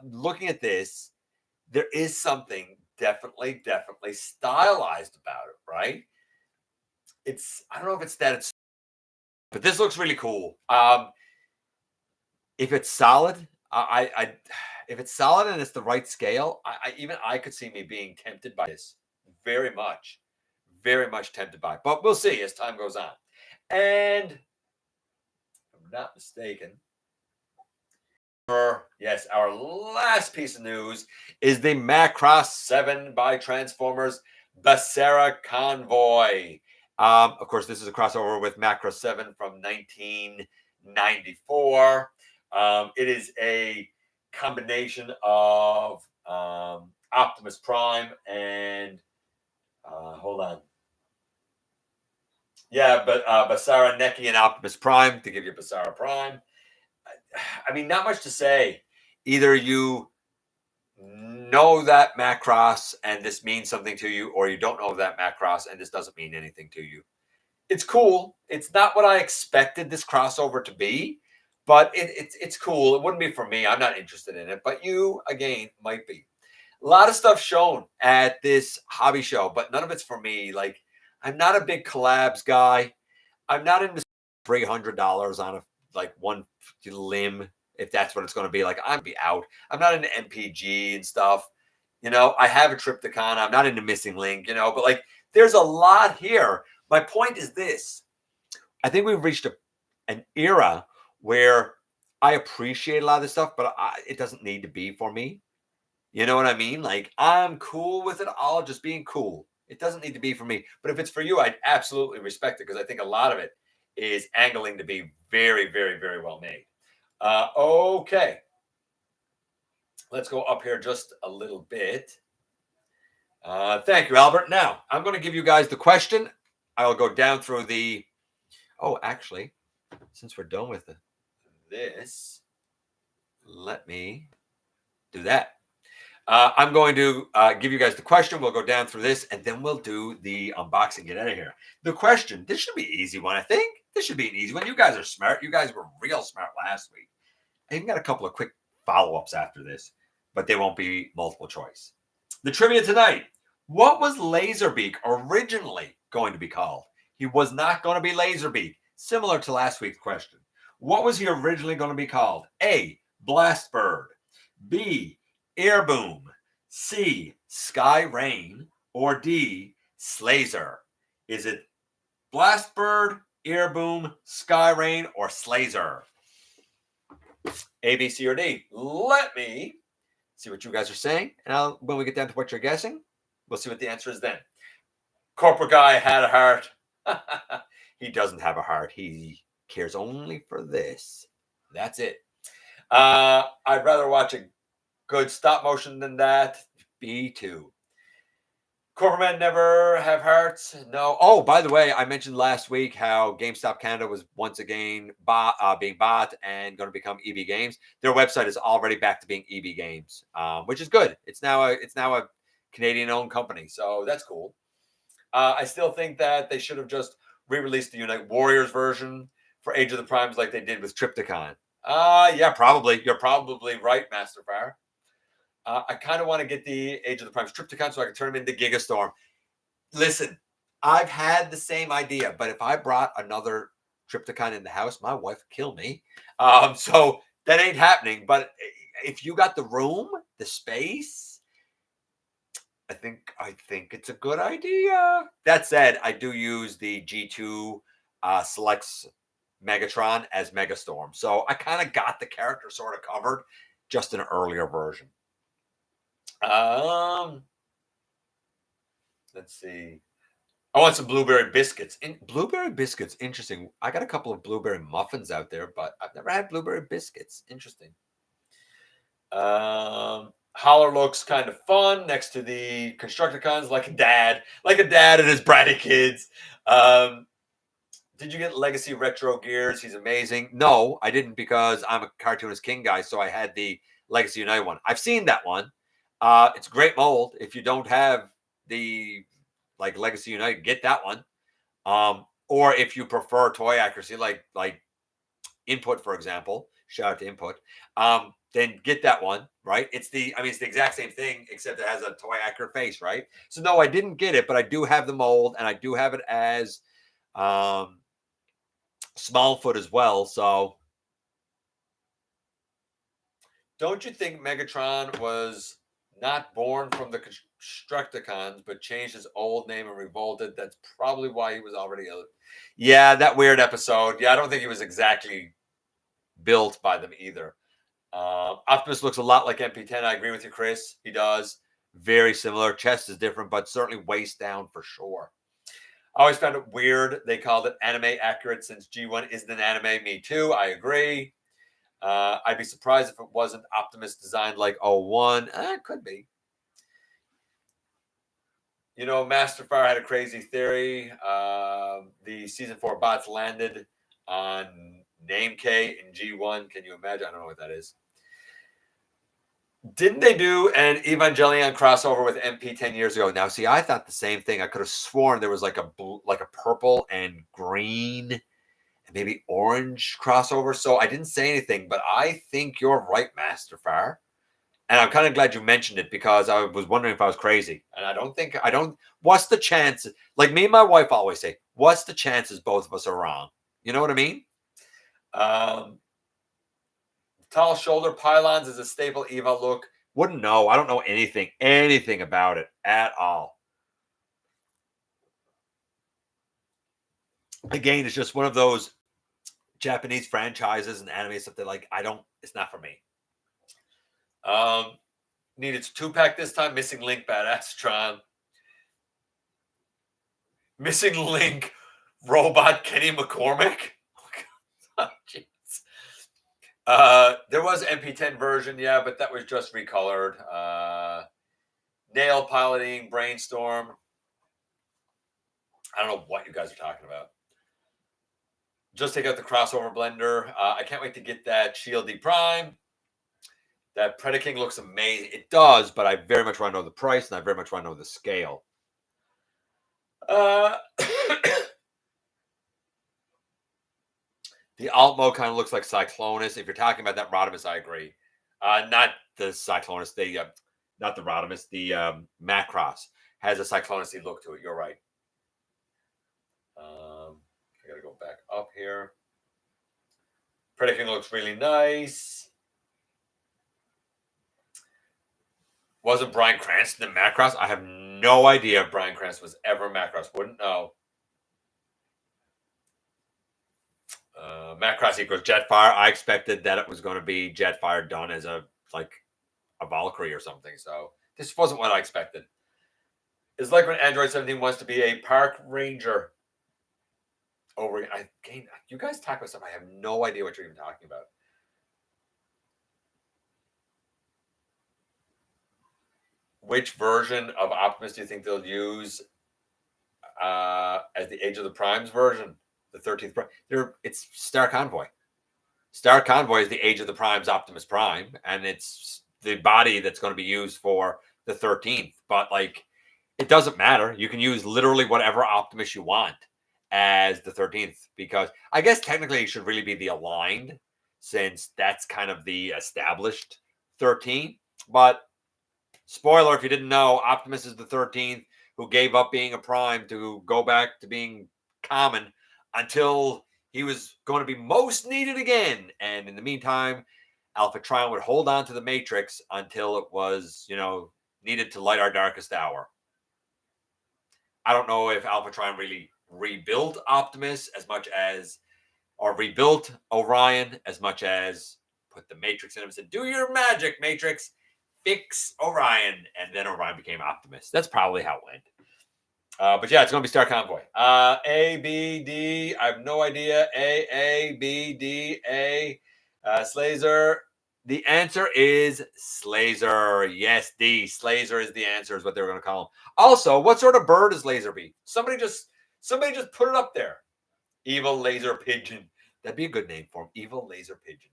looking at this, there is something definitely stylized about it, right? It's, I don't know if it's that it's, but this looks really cool. If it's solid, if it's solid and it's the right scale, even I could see me being tempted by this very much tempted by. But we'll see as time goes on. And if I'm not mistaken, yes, our last piece of news is the Macross 7 by Transformers Becerra Convoy. Of course, this is a crossover with Macross 7 from 1994. It is a combination of Optimus Prime and hold on. Yeah, but Becerra, Neki, and Optimus Prime to give you Becerra Prime. I mean, not much to say. Either you know that Macross and this means something to you, or you don't know that Macross and this doesn't mean anything to you. It's cool. It's not what I expected this crossover to be, but it's cool. It wouldn't be for me. I'm not interested in it, but you, again, might be. A lot of stuff shown at this hobby show, but none of it's for me. Like, I'm not a big collabs guy. I'm not into $300 on a like one limb, if that's what it's going to be. Like, I'm be out. I'm not into MPG and stuff. You know, I have a Triptychon. I'm not into Missing Link, you know, but like there's a lot here. My point is this. I think we've reached an era where I appreciate a lot of this stuff, but it doesn't need to be for me. You know what I mean? Like, I'm cool with it all just being cool. It doesn't need to be for me. But if it's for you, I'd absolutely respect it because I think a lot of it is angling to be very well made. Okay. Let's go up here just a little bit. Thank you, Albert. Now, I'm going to give you guys the question. I'll go down through the... Oh, actually, since we're done with this, let me do that. I'm going to give you guys the question. We'll go down through this, and then we'll do the unboxing. Get out of here. The question. This should be an easy one, I think. This should be an easy one. You guys are smart. You guys were real smart last week. I even got a couple of quick follow-ups after this, but they won't be multiple choice. The trivia tonight. What was Laserbeak originally going to be called? He was not going to be Laserbeak, similar to last week's question. What was he originally going to be called? A, Blastbird, B, Airboom, C, Sky Rain, or D, Slazer? Is it Blastbird, Airboom, Sky Rain, or Slazer? A, B, C, or D? Let me see what you guys are saying. And when we get down to what you're guessing, we'll see what the answer is then. Corporate guy had a heart. He doesn't have a heart. He cares only for this. That's it. I'd rather watch a good stop motion than that. B2. Corporate men never have hearts. No. Oh, by the way, I mentioned last week how GameStop Canada was once again being bought and going to become EB Games. Their website is already back to being EB Games, which is good. It's now a Canadian-owned company, so that's cool. I still think that they should have just re-released the Unite Warriors version for Age of the Primes like they did with Triptychon. Yeah, probably. You're probably right, Masterfire. I kind of want to get the Age of the Primes Triptychon so I can turn them into Gigastorm. Listen, I've had the same idea, but if I brought another Triptychon in the house, my wife would kill me. So that ain't happening. But if you got the room, the space, I think it's a good idea. That said, I do use the G2 Selects Megatron as Megastorm. So I kind of got the character sort of covered, just in an earlier version. Let's see. I want some blueberry biscuits. Blueberry biscuits, interesting. I got a couple of blueberry muffins out there, but I've never had blueberry biscuits. Interesting. Holler looks kind of fun next to the Constructicons, like a dad and his bratty kids. Did you get Legacy Retro Gears? He's amazing. No, I didn't, because I'm a Cartoonist King guy, so I had the Legacy Unite one. I've seen that one. It's great mold. If you don't have the Legacy Unite, get that one. Or if you prefer toy accuracy, like Input, for example, shout out to Input, then get that one, right? It's the exact same thing, except it has a toy accurate face, right? So no, I didn't get it, but I do have the mold, and I do have it as Smallfoot as well. So don't you think Megatron was not born from the Constructicons, but changed his old name and revolted? That's probably why he was already ill. Yeah, that weird episode. Yeah, I don't think he was exactly built by them either. Optimus looks a lot like MP10. I agree with you, Chris. He does. Very similar. Chest is different, but certainly waist down for sure. I always found it weird they called it anime accurate since G1 isn't an anime. Me too. I agree. I'd be surprised if it wasn't Optimus designed like 01. It could be. You know, Masterfire had a crazy theory. The Season 4 bots landed on Name K in G1. Can you imagine? I don't know what that is. Didn't they do an Evangelion crossover with MP 10 years ago? Now, see, I thought the same thing. I could have sworn there was like a purple and green and maybe orange crossover. So I didn't say anything, but I think you're right, Masterfire. And I'm kind of glad you mentioned it, because I was wondering if I was crazy. And I don't, what's the chance? Like me and my wife always say, what's the chances both of us are wrong? You know what I mean? Tall shoulder pylons is a staple Eva look. Wouldn't know. I don't know anything about it at all. Again, it's just one of those Japanese franchises and anime stuff that it's not for me. Needed 2-pack this time. Missing Link, badass Tron. Missing Link, robot Kenny McCormick. Oh, jeez. There was MP10 version, yeah, but that was just recolored. Nail piloting, brainstorm. I don't know what you guys are talking about. Just take out the crossover blender. I can't wait to get that Shield D Prime. That Predaking looks amazing. It does, but I very much want to know the price, and I very much want to know the scale. The alt mode kind of looks like Cyclonus. If you're talking about that Rodimus, I agree. Not the Cyclonus, not the Rodimus. The Macross has a Cyclonus-y look to it. You're right. I gotta go back up here. Predaking looks really nice. Wasn't Bryan Cranston in Macross? I have no idea if Bryan Cranston was ever in Macross. Wouldn't know. Macross equals Jetfire. I expected that it was going to be Jetfire done as a Valkyrie or something. So this wasn't what I expected. It's like when Android 17 wants to be a park ranger. Over again, you guys talk about stuff I have no idea what you're even talking about. Which version of Optimus do you think they'll use as the Age of the Primes version? The 13th Prime. It's Star Convoy. Star Convoy is the Age of the Primes Optimus Prime, and it's the body that's going to be used for the 13th. But like, it doesn't matter. You can use literally whatever Optimus you want as the 13th, because I guess technically it should really be the aligned, since that's kind of the established 13. But spoiler, if you didn't know, Optimus is the 13th who gave up being a prime to go back to being common until he was going to be most needed again. And in the meantime, Alpha Trion would hold on to the Matrix until it was, needed to light our darkest hour. I don't know if Alpha Trion really rebuilt Optimus as much as, or rebuilt Orion as much as put the Matrix in him and said, do your magic, Matrix, fix Orion. And then Orion became Optimus. That's probably how it went. But yeah, it's going to be Star Convoy. A, B, D. I have no idea. A, B, D, A. Slazer. The answer is Slazer. Yes, D. Slazer is the answer, is what they were going to call him. Also, what sort of bird is Laserbeak? Somebody just put it up there. Evil Laser Pigeon. That'd be a good name for him. Evil Laser Pigeon.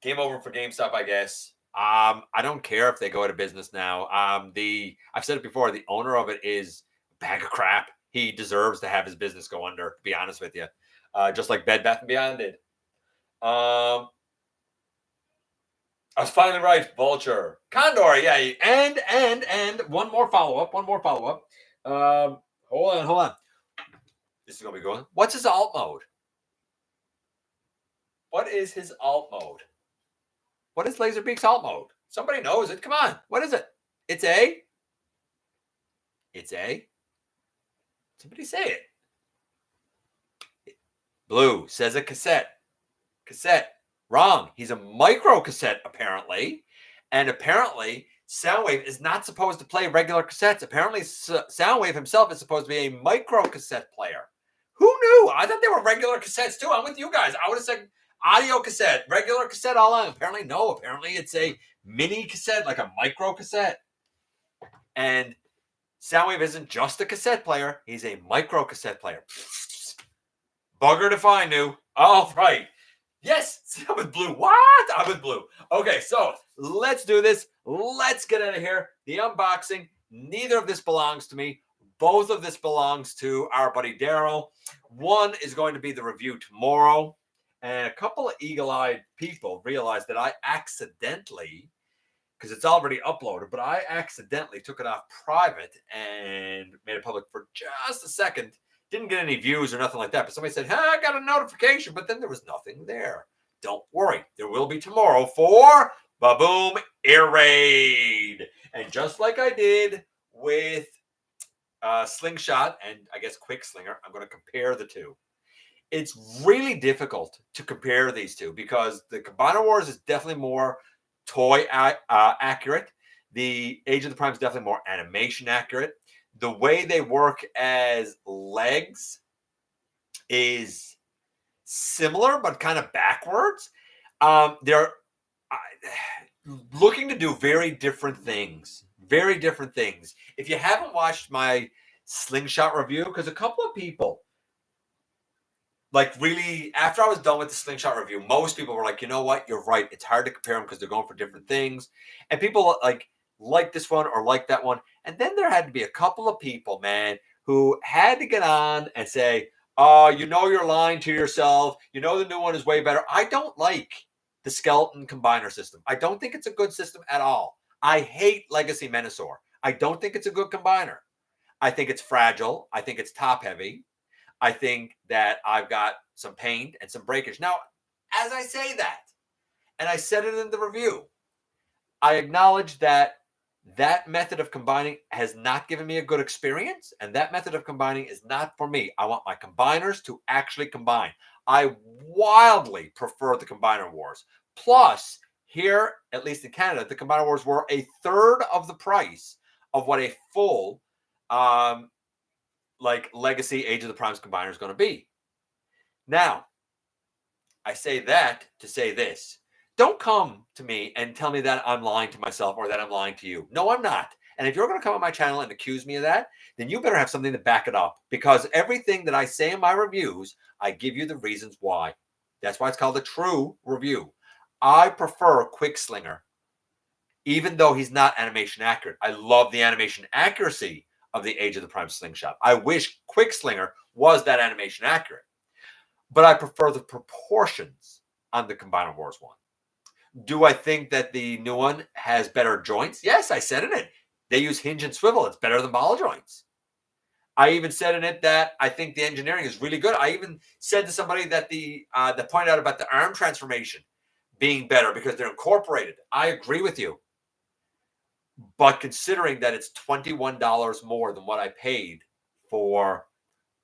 Game over for GameStop, I guess. I don't care if they go out of business now. I've said it before. The owner of it is a bag of crap. He deserves to have his business go under, to be honest with you. Just like Bed Bath & Beyond did. I was finally right. Vulture. Condor, yeah. And one more follow-up. Hold on. This is going to be going. What's his alt mode? What is his alt mode? What is Laserbeak's alt mode? Somebody knows it. Come on. What is it? It's A. Somebody say it. Blue says a cassette. Wrong. He's a micro cassette, apparently. And apparently, Soundwave is not supposed to play regular cassettes. Apparently, Soundwave himself is supposed to be a micro cassette player. Who knew? I thought they were regular cassettes too. I'm with you guys. I would have said audio cassette, regular cassette all along. Apparently, no. Apparently, it's a mini cassette, like a micro cassette. And Soundwave isn't just a cassette player. He's a micro cassette player. Buggered if I knew. All right. Yes, I'm with blue. What? I'm with blue. Okay, so let's do this. Let's get out of here. The unboxing. Neither of this belongs to me. Both of this belongs to our buddy Daryl. One is going to be the review tomorrow. And a couple of eagle-eyed people realized that I accidentally, because it's already uploaded, but I accidentally took it off private and made it public for just a second. Didn't get any views or nothing like that. But somebody said, hey, I got a notification, but then there was nothing there. Don't worry. There will be tomorrow for Baboom Air Raid. And just like I did with Slingshot and I guess Quick Slinger, I'm going to compare the two. It's really difficult to compare these two because the Combiner Wars is definitely more toy accurate. The Age of the Prime is definitely more animation accurate. The way they work as legs is similar, but kind of backwards. They're looking to do very different things. If you haven't watched my Slingshot review, because a couple of people, really, after I was done with the Slingshot review, most people were like, you know what? You're right. It's hard to compare them because they're going for different things. And people like this one or like that one. And then there had to be a couple of people, man, who had to get on and say, you're lying to yourself. The new one is way better. I don't like the skeleton combiner system. I don't think it's a good system at all. I hate Legacy Menasor. I don't think it's a good combiner. I think it's fragile. I think it's top heavy. I think that I've got some paint and some breakage. Now, as I say that, and I said it in the review, I acknowledge that that method of combining has not given me a good experience, and that method of combining is not for me. I want my combiners to actually combine. I wildly prefer the combiner wars. Plus, here, at least in Canada, the combiner wars were a third of the price of what a full like legacy Age of the Primes combiner is going to be. Now, I say that to say this. Don't come to me and tell me that I'm lying to myself or that I'm lying to you. No, I'm not. And if you're going to come on my channel and accuse me of that, then you better have something to back it up, because everything that I say in my reviews, I give you the reasons why. That's why it's called a true review. I prefer Quickslinger, even though he's not animation accurate. I love the animation accuracy of the Age of the Prime slingshot. I wish Quickslinger was that animation accurate. But I prefer the proportions on the Combiner Wars one. Do I think that the new one has better joints? Yes, I said in it. They use hinge and swivel. It's better than ball joints. I even said in it that I think the engineering is really good. I even said to somebody that that pointed out about the arm transformation being better because they're incorporated. I agree with you. But considering that it's $21 more than what I paid for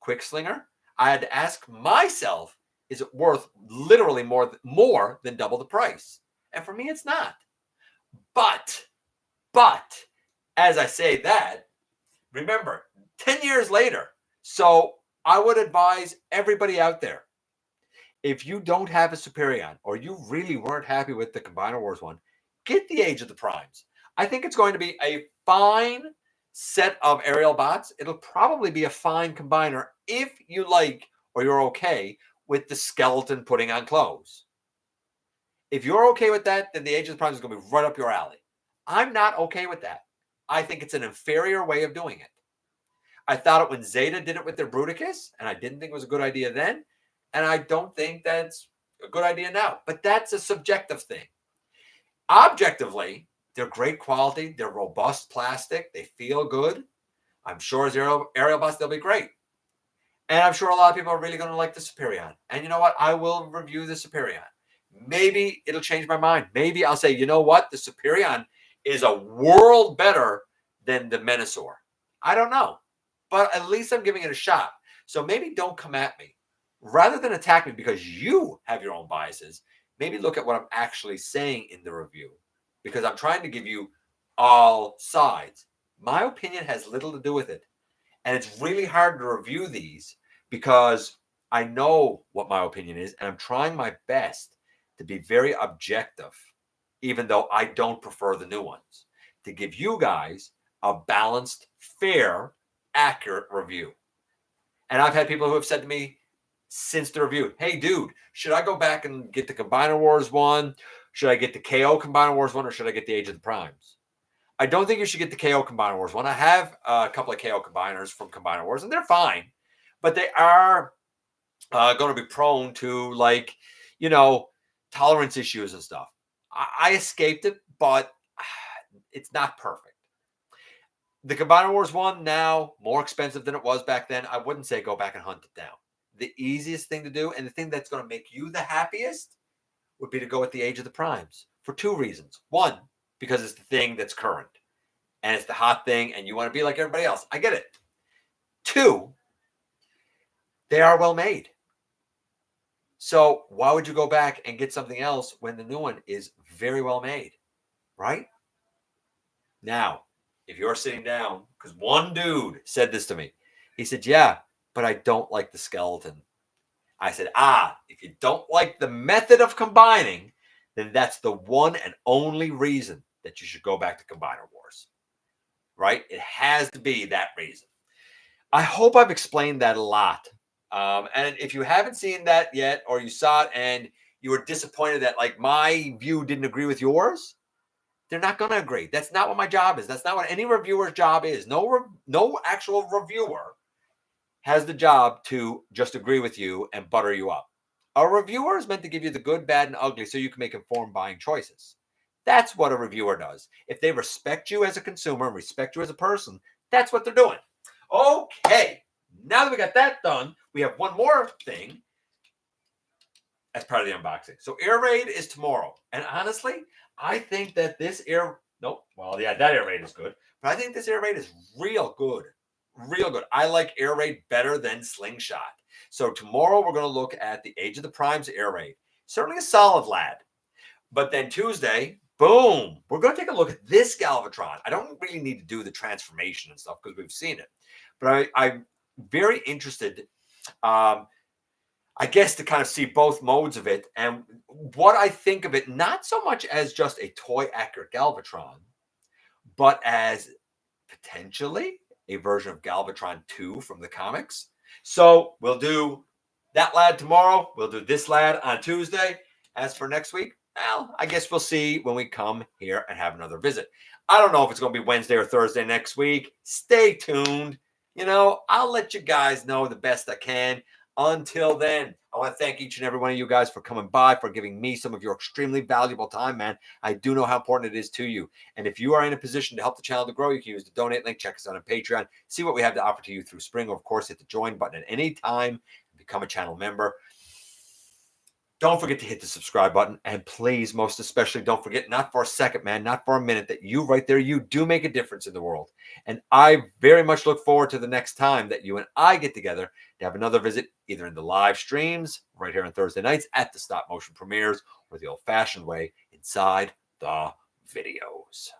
Quickslinger, I had to ask myself, is it worth literally more than double the price? And for me, it's not. But, as I say that, remember, 10 years later. So I would advise everybody out there, if you don't have a Superion or you really weren't happy with the Combiner Wars one, get the Age of the Primes. I think it's going to be a fine set of aerial bots. It'll probably be a fine combiner if you like or you're okay with the skeleton putting on clothes. If you're okay with that, then the Age of the Primes is going to be right up your alley. I'm not okay with that. I think it's an inferior way of doing it. I thought it when Zeta did it with their Bruticus, and I didn't think it was a good idea then, and I don't think that's a good idea now. But that's a subjective thing. Objectively, they're great quality. They're robust plastic. They feel good. I'm sure as aerial bots, they'll be great. And I'm sure a lot of people are really going to like the Superion. And you know what? I will review the Superion. Maybe it'll change my mind. Maybe I'll say, you know what? The Superion is a world better than the Menasor. I don't know. But at least I'm giving it a shot. So maybe don't come at me. Rather than attack me because you have your own biases, maybe look at what I'm actually saying in the review. Because I'm trying to give you all sides. My opinion has little to do with it. And it's really hard to review these because I know what my opinion is, and I'm trying my best to be very objective, even though I don't prefer the new ones, to give you guys a balanced, fair, accurate review. And I've had people who have said to me since the review, hey, dude, should I go back and get the Combiner Wars one? Should I get the KO Combiner Wars one, or should I get the Age of the Primes? I don't think you should get the KO Combiner Wars one. I have a couple of KO combiners from Combiner Wars, and they're fine. But they are going to be prone to, like, you know, tolerance issues and stuff. I escaped it, but it's not perfect. The Combiner Wars one now, more expensive than it was back then. I wouldn't say go back and hunt it down. The easiest thing to do, and the thing that's going to make you the happiest, would be to go with the Age of the Primes for two reasons. One, because it's the thing that's current and it's the hot thing and you want to be like everybody else. I get it. Two, they are well made. So why would you go back and get something else when the new one is very well made, right? Now, if you're sitting down, because one dude said this to me, he said, yeah, but I don't like the skeleton. I said, if you don't like the method of combining, then that's the one and only reason that you should go back to Combiner Wars, right? It has to be that reason. I hope I've explained that a lot. And if you haven't seen that yet, or you saw it and you were disappointed that, like, my view didn't agree with yours, they're not going to agree. That's not what my job is. That's not what any reviewer's job is. No actual reviewer has the job to just agree with you and butter you up. A reviewer is meant to give you the good, bad, and ugly so you can make informed buying choices. That's what a reviewer does. If they respect you as a consumer and respect you as a person, that's what they're doing. Okay, now that we got that done, we have one more thing as part of the unboxing. So Air Raid is tomorrow. And honestly, I think that this air, nope, well, yeah, that air raid is good, but I think this air raid is real good. Real good. I like air raid better than slingshot. So tomorrow we're going to look at the Age of the Primes air raid. Certainly a solid lad. But then Tuesday, boom, we're going to take a look at this Galvatron. I don't really need to do the transformation and stuff because we've seen it. But I'm very interested, I guess, to kind of see both modes of it and what I think of it, not so much as just a toy accurate Galvatron, but as potentially a version of Galvatron 2 from the comics. So we'll do that lad tomorrow. We'll do this lad on Tuesday. As for next week, well, I guess we'll see when we come here and have another visit. I don't know if it's going to be Wednesday or Thursday next week. Stay tuned. I'll let you guys know the best I can. Until then, I want to thank each and every one of you guys for coming by, for giving me some of your extremely valuable time, man. I do know how important it is to you. And if you are in a position to help the channel to grow, you can use the donate link. Check us out on Patreon. See what we have to offer to you through Spring. Or, of course, hit the join button at any time and become a channel member. Don't forget to hit the subscribe button. And please, most especially, don't forget, not for a second, man, not for a minute, that you right there, you do make a difference in the world. And I very much look forward to the next time that you and I get together to have another visit, either in the live streams right here on Thursday nights at the stop motion premieres, or the old-fashioned way inside the videos.